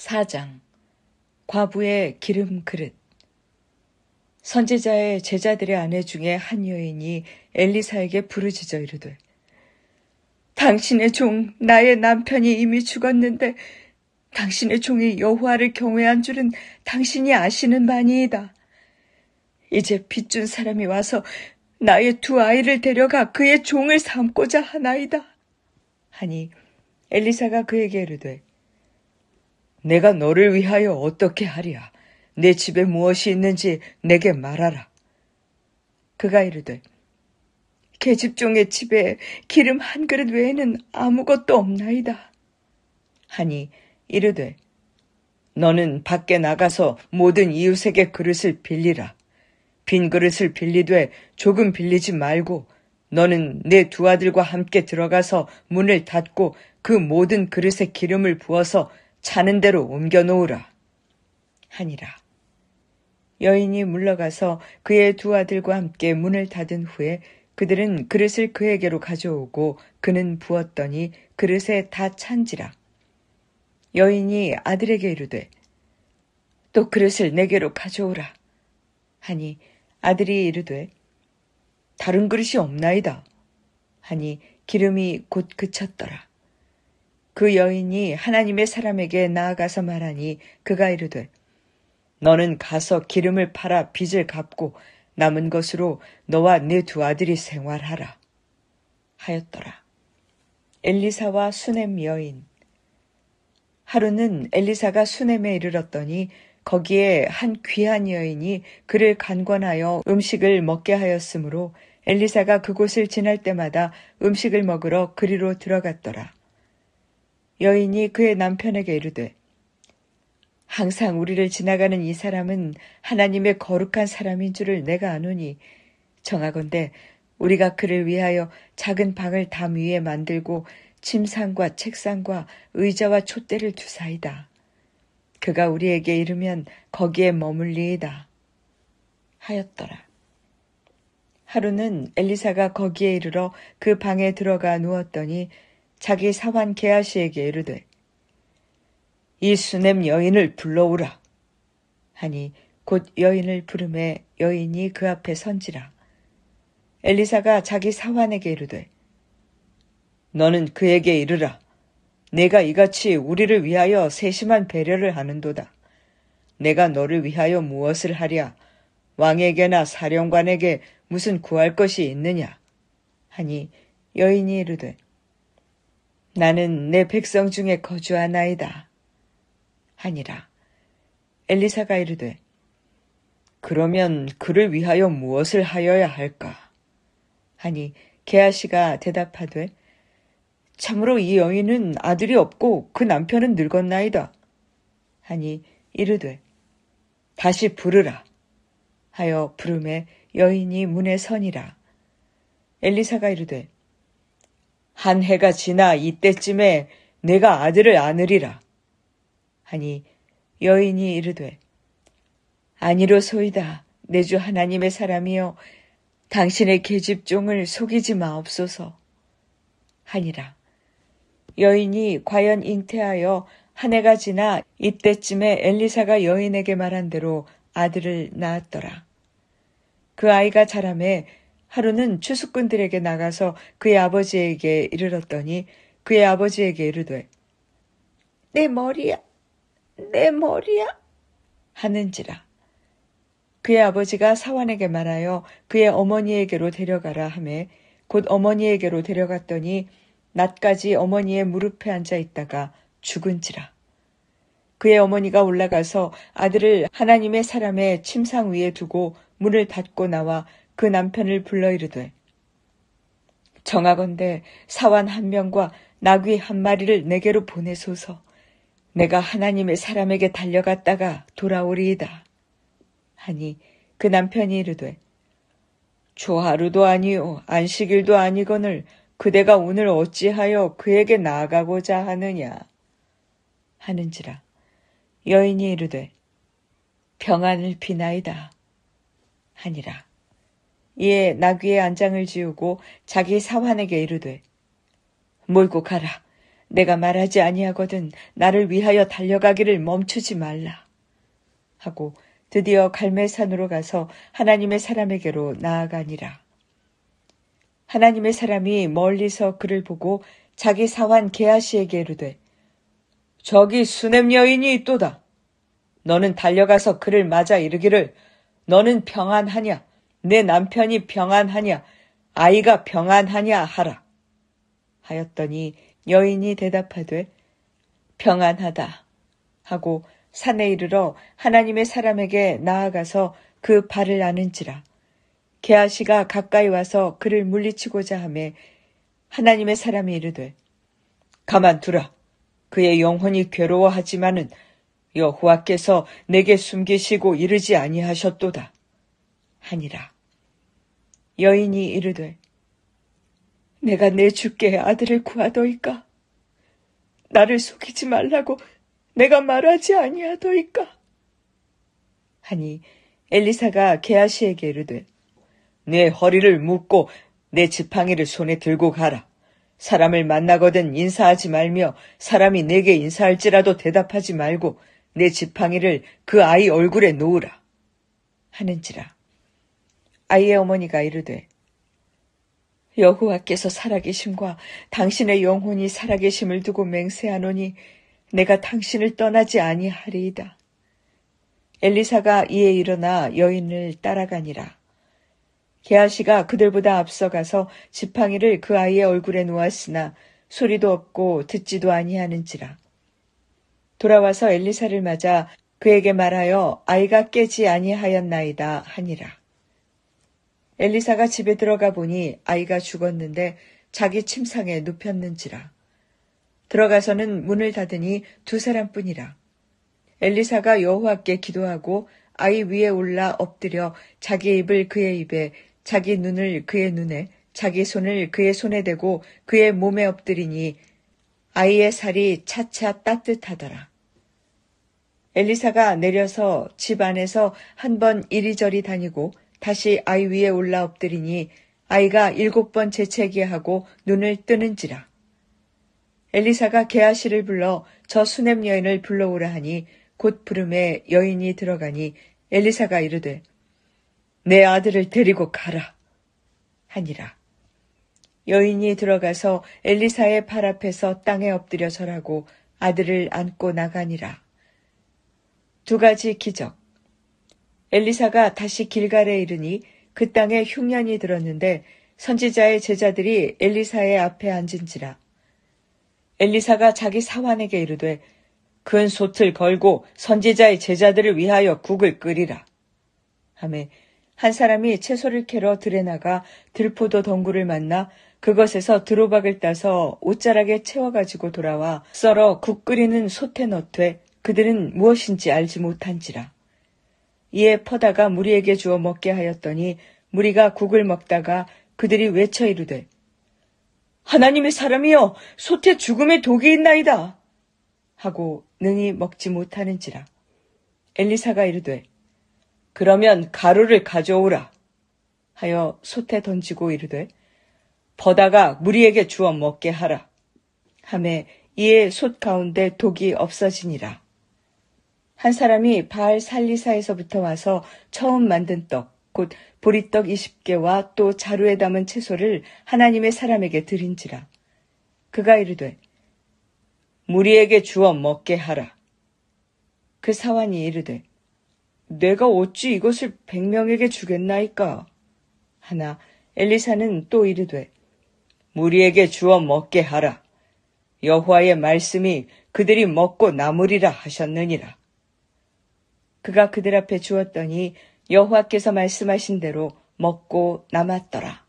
4장 과부의 기름 그릇. 선지자의 제자들의 아내 중에 한 여인이 엘리사에게 부르짖어 이르되, 당신의 종 나의 남편이 이미 죽었는데 당신의 종이 여호와를 경외한 줄은 당신이 아시는 바니이다. 이제 빚준 사람이 와서 나의 두 아이를 데려가 그의 종을 삼고자 하나이다. 하니 엘리사가 그에게 이르되, 내가 너를 위하여 어떻게 하랴? 내 집에 무엇이 있는지 내게 말하라. 그가 이르되, 계집종의 집에 기름 한 그릇 외에는 아무것도 없나이다. 하니 이르되, 너는 밖에 나가서 모든 이웃에게 그릇을 빌리라. 빈 그릇을 빌리되 조금 빌리지 말고 너는 내 두 아들과 함께 들어가서 문을 닫고 그 모든 그릇에 기름을 부어서 차는 대로 옮겨 놓으라. 하니라. 여인이 물러가서 그의 두 아들과 함께 문을 닫은 후에 그들은 그릇을 그에게로 가져오고 그는 부었더니 그릇에 다 찬지라. 여인이 아들에게 이르되, 또 그릇을 내게로 가져오라. 하니 아들이 이르되, 다른 그릇이 없나이다. 하니 기름이 곧 그쳤더라. 그 여인이 하나님의 사람에게 나아가서 말하니 그가 이르되, 너는 가서 기름을 팔아 빚을 갚고 남은 것으로 너와 네 두 아들이 생활하라. 하였더라. 엘리사와 수넴 여인. 하루는 엘리사가 수넴에 이르렀더니 거기에 한 귀한 여인이 그를 간권하여 음식을 먹게 하였으므로 엘리사가 그곳을 지날 때마다 음식을 먹으러 그리로 들어갔더라. 여인이 그의 남편에게 이르되, 항상 우리를 지나가는 이 사람은 하나님의 거룩한 사람인 줄을 내가 아노니 정하건대 우리가 그를 위하여 작은 방을 담 위에 만들고 침상과 책상과 의자와 촛대를 두사이다. 그가 우리에게 이르면 거기에 머물리이다. 하였더라. 하루는 엘리사가 거기에 이르러 그 방에 들어가 누웠더니 자기 사환 게하시에게 이르되, 이 수넴 여인을 불러오라. 하니 곧 여인을 부르매 여인이 그 앞에 선지라. 엘리사가 자기 사환에게 이르되, 너는 그에게 이르라. 내가 이같이 우리를 위하여 세심한 배려를 하는도다. 내가 너를 위하여 무엇을 하랴? 왕에게나 사령관에게 무슨 구할 것이 있느냐? 하니 여인이 이르되, 나는 내 백성 중에 거주하나이다. 하니라. 엘리사가 이르되, 그러면 그를 위하여 무엇을 하여야 할까? 하니 게하시가 대답하되, 참으로 이 여인은 아들이 없고 그 남편은 늙었나이다. 하니 이르되, 다시 부르라. 하여 부르매 여인이 문에 서니라. 엘리사가 이르되, 한 해가 지나 이때쯤에 내가 아들을 안으리라. 하니 여인이 이르되, 아니로소이다. 내 주 하나님의 사람이여, 당신의 계집종을 속이지 마옵소서. 하니라. 여인이 과연 잉태하여 한 해가 지나 이때쯤에 엘리사가 여인에게 말한 대로 아들을 낳았더라. 그 아이가 자라매 하루는 추수꾼들에게 나가서 그의 아버지에게 이르렀더니 그의 아버지에게 이르되, 내 머리야, 내 머리야 하는지라. 그의 아버지가 사환에게 말하여 그의 어머니에게로 데려가라 하매 곧 어머니에게로 데려갔더니 낮까지 어머니의 무릎에 앉아 있다가 죽은지라. 그의 어머니가 올라가서 아들을 하나님의 사람의 침상 위에 두고 문을 닫고 나와 그 남편을 불러 이르되, 정하건대 사환 한 명과 나귀 한 마리를 내게로 보내소서. 내가 하나님의 사람에게 달려갔다가 돌아오리이다. 하니 그 남편이 이르되, 초하루도 아니요 안식일도 아니거늘 그대가 오늘 어찌하여 그에게 나아가고자 하느냐? 하는지라. 여인이 이르되, 평안을 비나이다. 하니라. 이에 나귀의 안장을 지우고 자기 사환에게 이르되, 몰고 가라. 내가 말하지 아니하거든 나를 위하여 달려가기를 멈추지 말라. 하고 드디어 갈멜산으로 가서 하나님의 사람에게로 나아가니라. 하나님의 사람이 멀리서 그를 보고 자기 사환 게하시에게 이르되 저기 수넴 여인이 있도다. 너는 달려가서 그를 맞아 이르기를 너는 평안하냐? 내 남편이 평안하냐? 아이가 평안하냐? 하라. 하였더니 여인이 대답하되 평안하다. 하고 산에 이르러 하나님의 사람에게 나아가서 그 발을 아는지라. 게하시가 가까이 와서 그를 물리치고자 하매 하나님의 사람이 이르되 가만두라. 그의 영혼이 괴로워하지만은 여호와께서 내게 숨기시고 이르지 아니하셨도다. 하니라. 여인이 이르되 내가 내 주께 아들을 구하더이까? 나를 속이지 말라고 내가 말하지 아니하더이까? 하니 엘리사가 게하시에게 이르되 내 허리를 묶고 내 지팡이를 손에 들고 가라. 사람을 만나거든 인사하지 말며 사람이 내게 인사할지라도 대답하지 말고 내 지팡이를 그 아이 얼굴에 놓으라. 하는지라. 아이의 어머니가 이르되 여호와께서 살아계심과 당신의 영혼이 살아계심을 두고 맹세하노니 내가 당신을 떠나지 아니하리이다. 엘리사가 이에 일어나 여인을 따라가니라. 게하시가 그들보다 앞서가서 지팡이를 그 아이의 얼굴에 놓았으나 소리도 없고 듣지도 아니하는지라. 돌아와서 엘리사를 맞아 그에게 말하여 아이가 깨지 아니하였나이다 하니라. 엘리사가 집에 들어가 보니 아이가 죽었는데 자기 침상에 눕혔는지라. 들어가서는 문을 닫으니 두 사람뿐이라. 엘리사가 여호와께 기도하고 아이 위에 올라 엎드려 자기 입을 그의 입에 자기 눈을 그의 눈에 자기 손을 그의 손에 대고 그의 몸에 엎드리니 아이의 살이 차차 따뜻하더라. 엘리사가 내려서 집 안에서 한 번 이리저리 다니고 다시 아이 위에 올라 엎드리니 아이가 7번 재채기 하고 눈을 뜨는지라. 엘리사가 게하시를 불러 저 수넴 여인을 불러오라 하니 곧 부름에 여인이 들어가니 엘리사가 이르되 내 아들을 데리고 가라 하니라. 여인이 들어가서 엘리사의 발 앞에서 땅에 엎드려 절하고 아들을 안고 나가니라. 두 가지 기적. 엘리사가 다시 길갈에 이르니 그 땅에 흉년이 들었는데 선지자의 제자들이 엘리사의 앞에 앉은지라. 엘리사가 자기 사환에게 이르되 큰 솥을 걸고 선지자의 제자들을 위하여 국을 끓이라. 하매 한 사람이 채소를 캐러 들에 나가 들포도 덩굴을 만나 그것에서 드로박을 따서 옷자락에 채워가지고 돌아와 썰어 국 끓이는 솥에 넣되 그들은 무엇인지 알지 못한지라. 이에 퍼다가 무리에게 주어 먹게 하였더니 무리가 국을 먹다가 그들이 외쳐 이르되 하나님의 사람이여 솥에 죽음의 독이 있나이다 하고 능히 먹지 못하는지라. 엘리사가 이르되 그러면 가루를 가져오라 하여 솥에 던지고 이르되 퍼다가 무리에게 주어 먹게 하라 하매 이에 솥 가운데 독이 없어지니라. 한 사람이 바알 살리사에서부터 와서 처음 만든 떡, 곧 보리떡 20개와 또 자루에 담은 채소를 하나님의 사람에게 드린지라. 그가 이르되 무리에게 주어 먹게 하라. 그 사환이 이르되 내가 어찌 이것을 100명에게 주겠나이까? 하나 엘리사는 또 이르되 무리에게 주어 먹게 하라. 여호와의 말씀이 그들이 먹고 남으리라 하셨느니라. 그가 그들 앞에 주었더니 여호와께서 말씀하신 대로 먹고 남았더라.